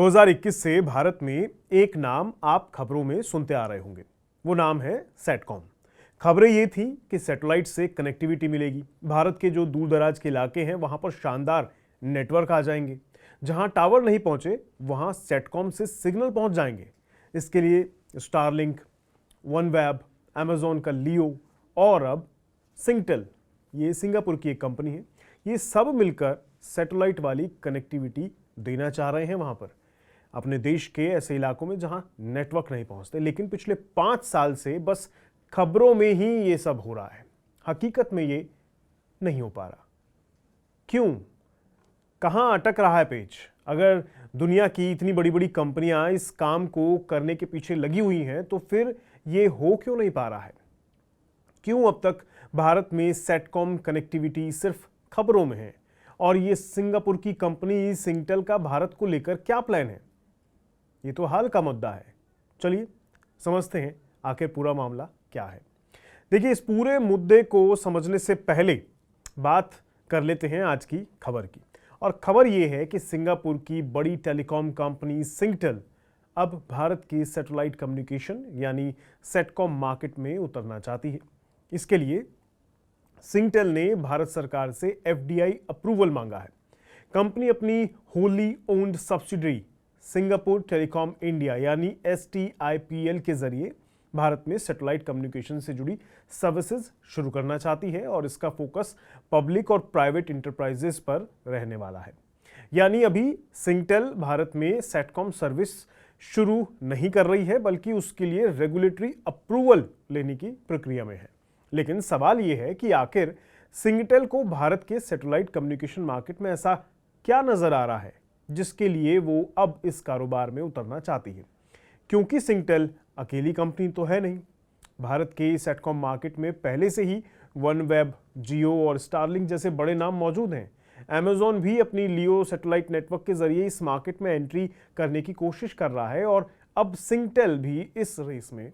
2021 से भारत में एक नाम आप खबरों में सुनते आ रहे होंगे। वो नाम है सैटकॉम। खबरें ये थी कि सैटेलाइट से कनेक्टिविटी मिलेगी। भारत के जो दूर दराज के इलाके हैं वहां पर शानदार नेटवर्क आ जाएंगे। जहां टावर नहीं पहुंचे वहां सैटकॉम से सिग्नल पहुंच जाएंगे। इसके लिए स्टारलिंक, वनवेब, अमेजॉन का लियो और अब सिंगटेल, ये सिंगापुर की एक कंपनी है, ये सब मिलकर सैटेलाइट वाली कनेक्टिविटी देना चाह रहे हैं वहां पर अपने देश के ऐसे इलाकों में जहां नेटवर्क नहीं पहुंचते। लेकिन पिछले 5 साल से बस खबरों में ही ये सब हो रहा है, हकीकत में ये नहीं हो पा रहा। क्यों? कहां अटक रहा है पेच? अगर दुनिया की इतनी बड़ी बड़ी कंपनियां इस काम को करने के पीछे लगी हुई हैं तो फिर ये हो क्यों नहीं पा रहा है? क्यों अब तक भारत में सैटकॉम कनेक्टिविटी सिर्फ खबरों में है? और ये सिंगापुर की कंपनी सिंगटेल का भारत को लेकर क्या प्लान है? ये तो हाल का मुद्दा है। चलिए समझते हैं आखिर पूरा मामला क्या है। देखिए, इस पूरे मुद्दे को समझने से पहले बात कर लेते हैं आज की खबर की। और खबर ये है कि सिंगापुर की बड़ी टेलीकॉम कंपनी सिंगटेल अब भारत की सैटेलाइट कम्युनिकेशन यानी सैटकॉम मार्केट में उतरना चाहती है। इसके लिए सिंगटेल ने भारत सरकार से FDI अप्रूवल मांगा है। कंपनी अपनी wholly owned subsidiary Singapore telecom India यानी STIPL के जरिए भारत में सैटेलाइट कम्युनिकेशन से जुड़ी सर्विसेज शुरू करना चाहती है और इसका फोकस पब्लिक और प्राइवेट इंटरप्राइजेस पर रहने वाला है। यानी अभी सिंगटेल भारत में सैटकॉम सर्विस शुरू नहीं कर रही है, बल्कि उसके लिए रेगुलेटरी अप्रूवल लेने की प्रक्रिया में है। लेकिन सवाल यह है कि आखिर सिंगटेल को भारत के सैटेलाइट कम्युनिकेशन मार्केट में ऐसा क्या नजर आ रहा है जिसके लिए वो अब इस कारोबार में उतरना चाहती है? क्योंकि सिंगटेल अकेली कंपनी तो है नहीं। भारत के सैटकॉम मार्केट में पहले से ही वनवेब, जियो और स्टारलिंक जैसे बड़े नाम मौजूद हैं। अमेजॉन भी अपनी लियो सैटेलाइट नेटवर्क के जरिए इस मार्केट में एंट्री करने की कोशिश कर रहा है और अब सिंगटेल भी इस रेस में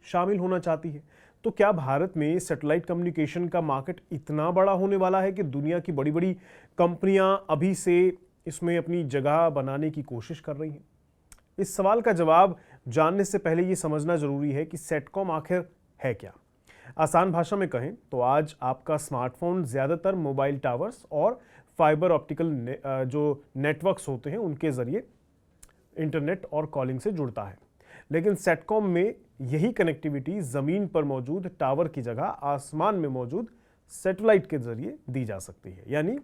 शामिल होना चाहती है। तो क्या भारत में सैटेलाइट कम्युनिकेशन का मार्केट इतना बड़ा होने वाला है कि दुनिया की बड़ी बड़ी कंपनियां अभी से इसमें अपनी जगह बनाने की कोशिश कर रही हैं? इस सवाल का जवाब जानने से पहले ये समझना जरूरी है कि सैटकॉम आखिर है क्या। आसान भाषा में कहें तो आज आपका स्मार्टफोन ज्यादातर मोबाइल टावर्स और फाइबर ऑप्टिकल जो नेटवर्क्स होते हैं उनके जरिए इंटरनेट और कॉलिंग से जुड़ता है। लेकिन सैटकॉम में यही कनेक्टिविटी जमीन पर मौजूद टावर की जगह आसमान में मौजूद सैटेलाइट के जरिए दी जा सकती है। यानी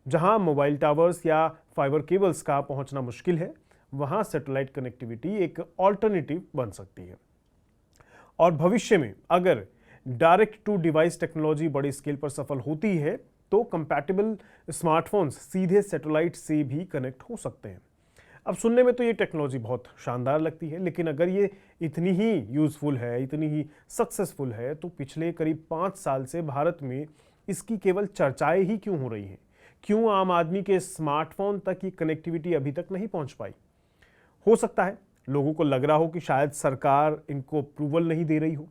जहां मोबाइल टावर्स या फाइबर केबल्स का पहुंचना मुश्किल है, वहां सैटेलाइट कनेक्टिविटी एक ऑल्टरनेटिव बन सकती है। और भविष्य में अगर डायरेक्ट टू डिवाइस टेक्नोलॉजी बड़े स्केल पर सफल होती है तो कंपैटिबल स्मार्टफोन्स सीधे सैटेलाइट से भी कनेक्ट हो सकते हैं। अब सुनने में तो ये टेक्नोलॉजी बहुत शानदार लगती है, लेकिन अगर ये इतनी ही यूजफुल है, इतनी ही सक्सेसफुल है, तो पिछले करीब 5 साल से भारत में इसकी केवल चर्चाएं ही क्यों हो रही हैं? क्यों आम आदमी के स्मार्टफोन तक ये कनेक्टिविटी अभी तक नहीं पहुंच पाई? हो सकता है लोगों को लग रहा हो कि शायद सरकार इनको अप्रूवल नहीं दे रही हो।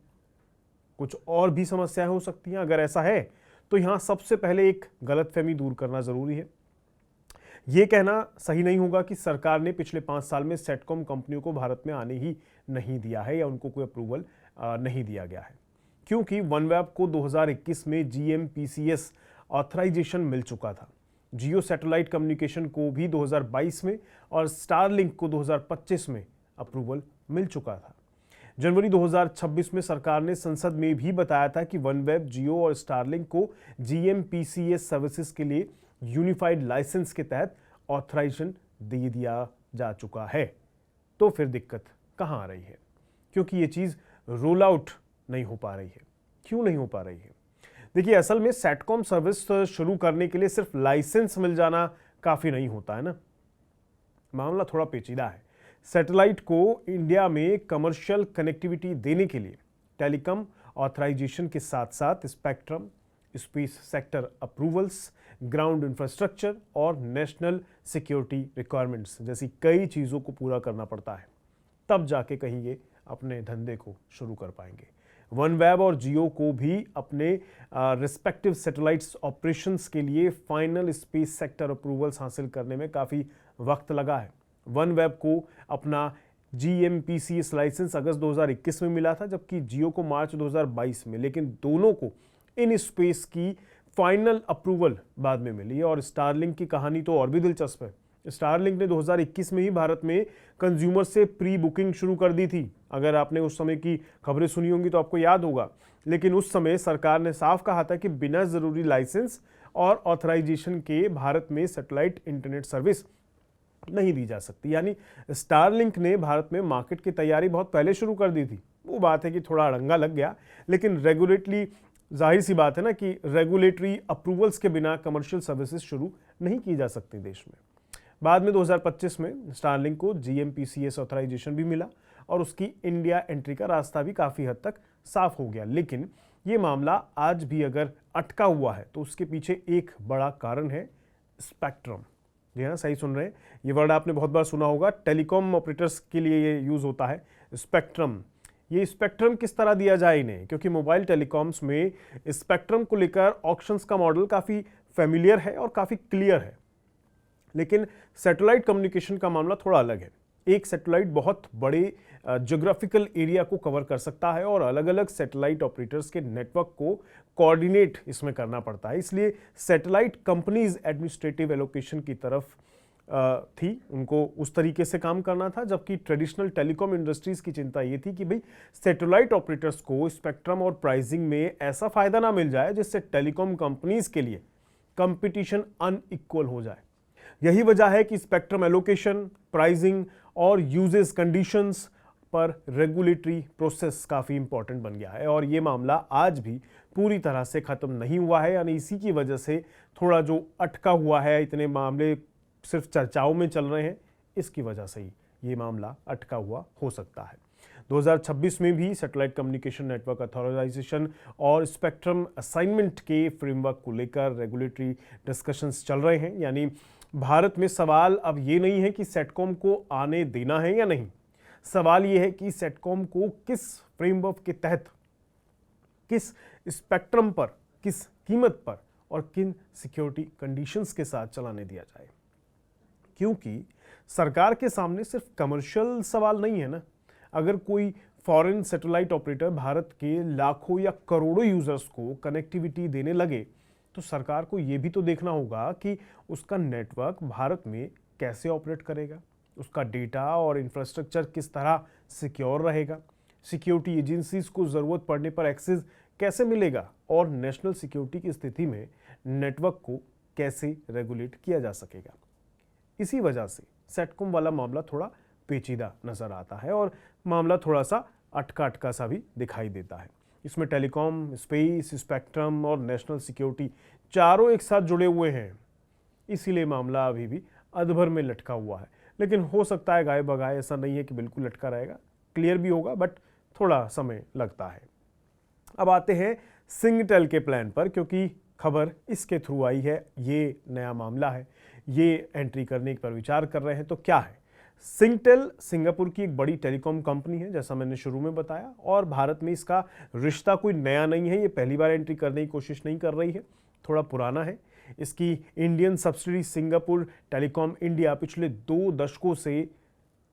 कुछ और भी समस्याएं हो सकती हैं। अगर ऐसा है तो यहां सबसे पहले एक गलतफहमी दूर करना जरूरी है। यह कहना सही नहीं होगा कि सरकार ने पिछले 5 साल में सैटकॉम कंपनियों को भारत में आने ही नहीं दिया है या उनको कोई अप्रूवल नहीं दिया गया है, क्योंकि वनवेब को 2021 में GMPCS ऑथराइजेशन मिल चुका था। जियो सैटेलाइट कम्युनिकेशन को भी 2022 में और स्टारलिंक को 2025 में अप्रूवल मिल चुका था। जनवरी 2026 में सरकार ने संसद में भी बताया था कि वनवेब, जियो और स्टारलिंक को GMPCS सर्विसेज के लिए यूनिफाइड लाइसेंस के तहत ऑथराइजेशन दे दिया जा चुका है। तो फिर दिक्कत कहां आ रही है? क्योंकि ये चीज रोल आउट नहीं हो पा रही है। क्यों नहीं हो पा रही है? देखिए, असल में सैटकॉम सर्विस शुरू करने के लिए सिर्फ लाइसेंस मिल जाना काफी नहीं होता है ना। मामला थोड़ा पेचीदा है। सैटेलाइट को इंडिया में कमर्शियल कनेक्टिविटी देने के लिए टेलीकॉम ऑथराइजेशन के साथ साथ spectrum, space sector approvals, ground infrastructure और नेशनल सिक्योरिटी रिक्वायरमेंट्स जैसी कई चीज़ों को पूरा करना पड़ता है। तब जाके कहीं ये अपने धंधे को शुरू कर पाएंगे। वनवेब और जियो को भी अपने रिस्पेक्टिव सैटेलाइट्स ऑपरेशंस के लिए फाइनल स्पेस सेक्टर अप्रूवल्स हासिल करने में काफ़ी वक्त लगा है। वन वेब को अपना GMPCS लाइसेंस अगस्त 2021 में मिला था, जबकि जियो को मार्च 2022 में, लेकिन दोनों को इन स्पेस की फाइनल अप्रूवल बाद में मिली। और स्टारलिंक की कहानी तो और भी दिलचस्प है। स्टारलिंक ने 2021 में ही भारत में कंज्यूमर से प्री बुकिंग शुरू कर दी थी। अगर आपने उस समय की खबरें सुनी होंगी तो आपको याद होगा, लेकिन उस समय सरकार ने साफ कहा था कि बिना जरूरी लाइसेंस और ऑथराइजेशन के भारत में सैटेलाइट इंटरनेट सर्विस नहीं दी जा सकती। यानी स्टारलिंक ने भारत में मार्केट की तैयारी बहुत पहले शुरू कर दी थी। वो बात है कि थोड़ा अड़ंगा लग गया, लेकिन रेगुलेटरी, जाहिर सी बात है ना कि रेगुलेटरी अप्रूवल्स के बिना कमर्शियल सर्विसेज शुरू नहीं की जा सकती देश में। बाद में 2025 में स्टारलिंक को GMPCS ऑथराइजेशन भी मिला और उसकी इंडिया एंट्री का रास्ता भी काफ़ी हद तक साफ हो गया। लेकिन ये मामला आज भी अगर अटका हुआ है तो उसके पीछे एक बड़ा कारण है स्पेक्ट्रम। जी हाँ, सही सुन रहे हैं, ये वर्ड आपने बहुत बार सुना होगा। टेलीकॉम ऑपरेटर्स के लिए ये यूज़ होता है, स्पेक्ट्रम। ये स्पेक्ट्रम किस तरह दिया जाए इन्हें, क्योंकि मोबाइल टेलीकॉम्स में स्पेक्ट्रम को लेकर ऑक्शंस का मॉडल काफ़ी फेमिलियर है और काफ़ी क्लियर है। लेकिन सैटेलाइट कम्युनिकेशन का मामला थोड़ा अलग है। एक सैटेलाइट बहुत बड़े ज्योग्राफिकल एरिया को कवर कर सकता है और अलग अलग सैटेलाइट ऑपरेटर्स के नेटवर्क को कोऑर्डिनेट इसमें करना पड़ता है। इसलिए सैटेलाइट कंपनीज एडमिनिस्ट्रेटिव एलोकेशन की तरफ थी, उनको उस तरीके से काम करना था, जबकि ट्रेडिशनल टेलीकॉम इंडस्ट्रीज की चिंता ये थी कि भाई सैटेलाइट ऑपरेटर्स को स्पेक्ट्रम और प्राइसिंग में ऐसा फायदा ना मिल जाए जिससे टेलीकॉम कंपनीज के लिए कंपटीशन अनइक्वल हो जाए। यही वजह है कि स्पेक्ट्रम एलोकेशन, प्राइसिंग और यूजेस कंडीशंस पर रेगुलेटरी प्रोसेस काफ़ी इंपॉर्टेंट बन गया है और ये मामला आज भी पूरी तरह से ख़त्म नहीं हुआ है। यानी इसी की वजह से थोड़ा जो अटका हुआ है, इतने मामले सिर्फ चर्चाओं में चल रहे हैं, इसकी वजह से ही ये मामला अटका हुआ हो सकता है। 2026 में भी सैटेलाइट कम्युनिकेशन नेटवर्क अथॉराइजेशन और स्पेक्ट्रम असाइनमेंट के फ्रेमवर्क को लेकर रेगुलेटरी डिस्कशंस चल रहे हैं। यानी भारत में सवाल अब ये नहीं है कि सेटकॉम को आने देना है या नहीं, सवाल ये है कि सेटकॉम को किस फ्रेमवर्क के तहत, किस स्पेक्ट्रम पर, किस कीमत पर और किन सिक्योरिटी कंडीशंस के साथ चलाने दिया जाए। क्योंकि सरकार के सामने सिर्फ कमर्शियल सवाल नहीं है ना। अगर कोई फॉरेन सैटेलाइट ऑपरेटर भारत के लाखों या करोड़ों यूजर्स को कनेक्टिविटी देने लगे तो सरकार को यह भी तो देखना होगा कि उसका नेटवर्क भारत में कैसे ऑपरेट करेगा, उसका डेटा और इंफ्रास्ट्रक्चर किस तरह सिक्योर रहेगा, सिक्योरिटी एजेंसीज को ज़रूरत पड़ने पर एक्सेस कैसे मिलेगा और नेशनल सिक्योरिटी की स्थिति में नेटवर्क को कैसे रेगुलेट किया जा सकेगा। इसी वजह से सेटकॉम वाला मामला थोड़ा पेचीदा नज़र आता है और मामला थोड़ा सा अटका अटका सा भी दिखाई देता है। इसमें टेलीकॉम, स्पेस, स्पेक्ट्रम और नेशनल सिक्योरिटी चारों एक साथ जुड़े हुए हैं, इसीलिए मामला अभी भी अधभर में लटका हुआ है। लेकिन हो सकता है गाय बगाए, ऐसा नहीं है कि बिल्कुल लटका रहेगा, क्लियर भी होगा, बट थोड़ा समय लगता है। अब आते हैं सिंगटेल के प्लान पर, क्योंकि खबर इसके थ्रू आई है, ये नया मामला है, ये एंट्री करने पर विचार कर रहे हैं। तो क्या है सिंगटेल? सिंगापुर की एक बड़ी टेलीकॉम कंपनी है, जैसा मैंने शुरू में बताया, और भारत में इसका रिश्ता कोई नया नहीं है। ये पहली बार एंट्री करने की कोशिश नहीं कर रही है, थोड़ा पुराना है। इसकी Indian subsidy Singapore telecom India पिछले 2 दशकों से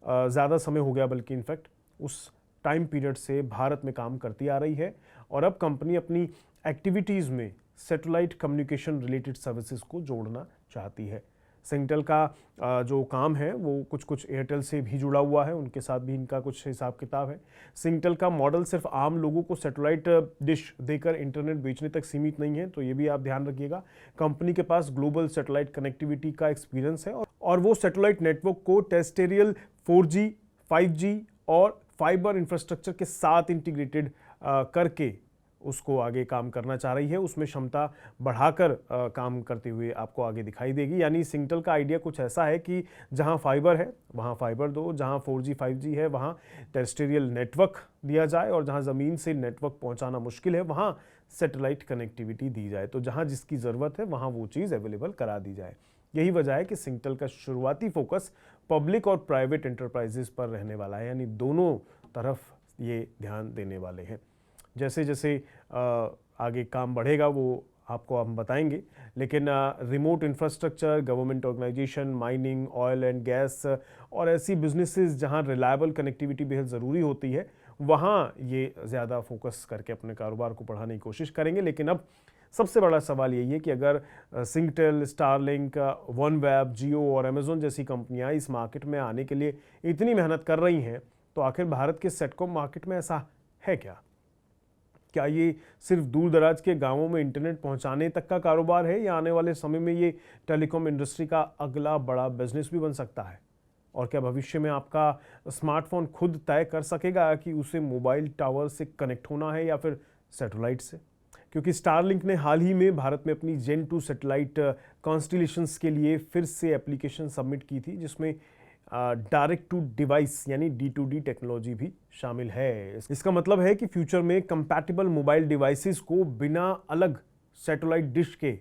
ज़्यादा समय हो गया, बल्कि इनफैक्ट उस टाइम पीरियड से भारत में काम करती आ रही है। और अब कंपनी अपनी एक्टिविटीज़ में सैटेलाइट कम्युनिकेशन रिलेटेड सर्विसेज को जोड़ना चाहती है। सिंगटेल का जो काम है वो कुछ एयरटेल से भी जुड़ा हुआ है, उनके साथ भी इनका कुछ हिसाब किताब है। सिंगटेल का मॉडल सिर्फ आम लोगों को सैटेलाइट डिश देकर इंटरनेट बेचने तक सीमित नहीं है, तो ये भी आप ध्यान रखिएगा। कंपनी के पास ग्लोबल सैटेलाइट कनेक्टिविटी का एक्सपीरियंस है और वो सैटेलाइट नेटवर्क को टेरेस्ट्रियल 4G, 5G और फाइबर इंफ्रास्ट्रक्चर के साथ इंटीग्रेटेड करके उसको आगे काम करना चाह रही है। उसमें क्षमता बढ़ाकर काम करते हुए आपको आगे दिखाई देगी। यानी सिंगटेल का आइडिया कुछ ऐसा है कि जहां फाइबर है वहां फाइबर दो, जहां 4G, 5G है वहां टेरेस्ट्रियल नेटवर्क दिया जाए, और जहां ज़मीन से नेटवर्क पहुंचाना मुश्किल है वहां सैटेलाइट कनेक्टिविटी दी जाए। तो जहां जिसकी ज़रूरत है वहां वो चीज़ अवेलेबल करा दी जाए। यही वजह है कि सिंगटेल का शुरुआती फोकस पब्लिक और प्राइवेट एंटरप्राइजेस पर रहने वाला है, यानी दोनों तरफ ये ध्यान देने वाले हैं। जैसे जैसे आगे काम बढ़ेगा वो आपको हम बताएंगे। लेकिन remote infrastructure, government organisation, mining, oil and gas और ऐसी बिजनेसेस जहां रिलायबल कनेक्टिविटी बेहद ज़रूरी होती है, वहाँ ये ज़्यादा फोकस करके अपने कारोबार को बढ़ाने की कोशिश करेंगे। लेकिन अब सबसे बड़ा सवाल यही है कि अगर सिंगटेल, स्टारलिंक, वनवेब, जियो और अमेजोन जैसी कंपनियां इस मार्केट में आने के लिए इतनी मेहनत कर रही हैं, तो आखिर भारत के सेटकॉम मार्केट में ऐसा है क्या? क्या ये सिर्फ दूर दराज के गांवों में इंटरनेट पहुंचाने तक का कारोबार है, या आने वाले समय में ये टेलीकॉम इंडस्ट्री का अगला बड़ा बिजनेस भी बन सकता है? और क्या भविष्य में आपका स्मार्टफोन खुद तय कर सकेगा कि उसे मोबाइल टावर से कनेक्ट होना है या फिर सैटेलाइट से? क्योंकि स्टारलिंक ने हाल ही में भारत में अपनी जेन 2 सैटेलाइट कॉन्स्टिलेशंस के लिए फिर से एप्लीकेशन सबमिट की थी, जिसमें डायरेक्ट टू डिवाइस यानी D2D टेक्नोलॉजी भी शामिल है। इसका मतलब है कि फ्यूचर में कंपैटिबल मोबाइल डिवाइसेस को बिना अलग सैटेलाइट डिश के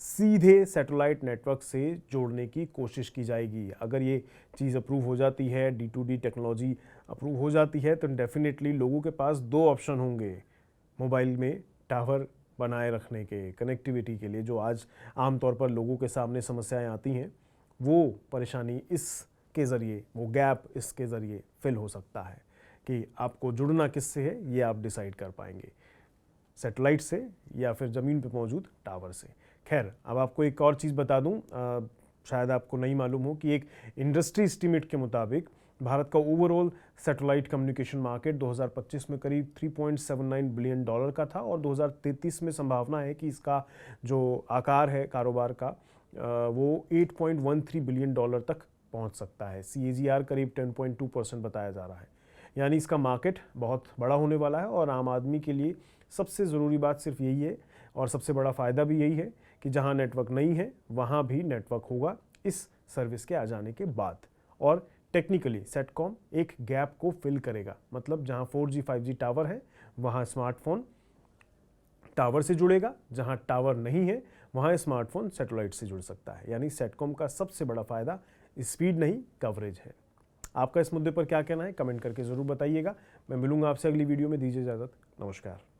सीधे सैटेलाइट नेटवर्क से जोड़ने की कोशिश की जाएगी। अगर ये चीज़ अप्रूव हो जाती है, D2D टेक्नोलॉजी अप्रूव हो जाती है, तो डेफिनेटली लोगों के पास दो ऑप्शन होंगे मोबाइल में टावर बनाए रखने के, कनेक्टिविटी के लिए। जो आज आमतौर पर लोगों के सामने समस्याएं आती हैं, वो परेशानी इसके ज़रिए, वो गैप इसके ज़रिए फिल हो सकता है कि आपको जुड़ना किससे है, ये आप डिसाइड कर पाएंगे, सैटेलाइट से या फिर ज़मीन पर मौजूद टावर से। खैर, अब आपको एक और चीज़ बता दूं, शायद आपको नहीं मालूम हो कि एक इंडस्ट्री एस्टीमेट के मुताबिक भारत का ओवरऑल सैटेलाइट कम्युनिकेशन मार्केट 2025 में करीब $3.79 बिलियन का था, और 2033 में संभावना है कि इसका जो आकार है कारोबार का, वो $8.13 बिलियन तक पहुंच सकता है। CAGR करीब 10.2% बताया जा रहा है। यानी इसका मार्केट बहुत बड़ा होने वाला है, और आम आदमी के लिए सबसे ज़रूरी बात सिर्फ यही है, और सबसे बड़ा फ़ायदा भी यही है कि जहां नेटवर्क नहीं है वहां भी नेटवर्क होगा इस सर्विस के आ जाने के बाद। और टेक्निकली सेटकॉम एक गैप को फिल करेगा, मतलब जहां 4G 5G टावर है वहां स्मार्टफोन टावर से जुड़ेगा, जहां टावर नहीं है वहां स्मार्टफोन सैटेलाइट से जुड़ सकता है। यानी सेटकॉम का सबसे बड़ा फायदा स्पीड नहीं, कवरेज है। आपका इस मुद्दे पर क्या कहना है, कमेंट करके ज़रूर बताइएगा। मैं मिलूंगा आपसे अगली वीडियो में। दीजिए इजाज़त, नमस्कार।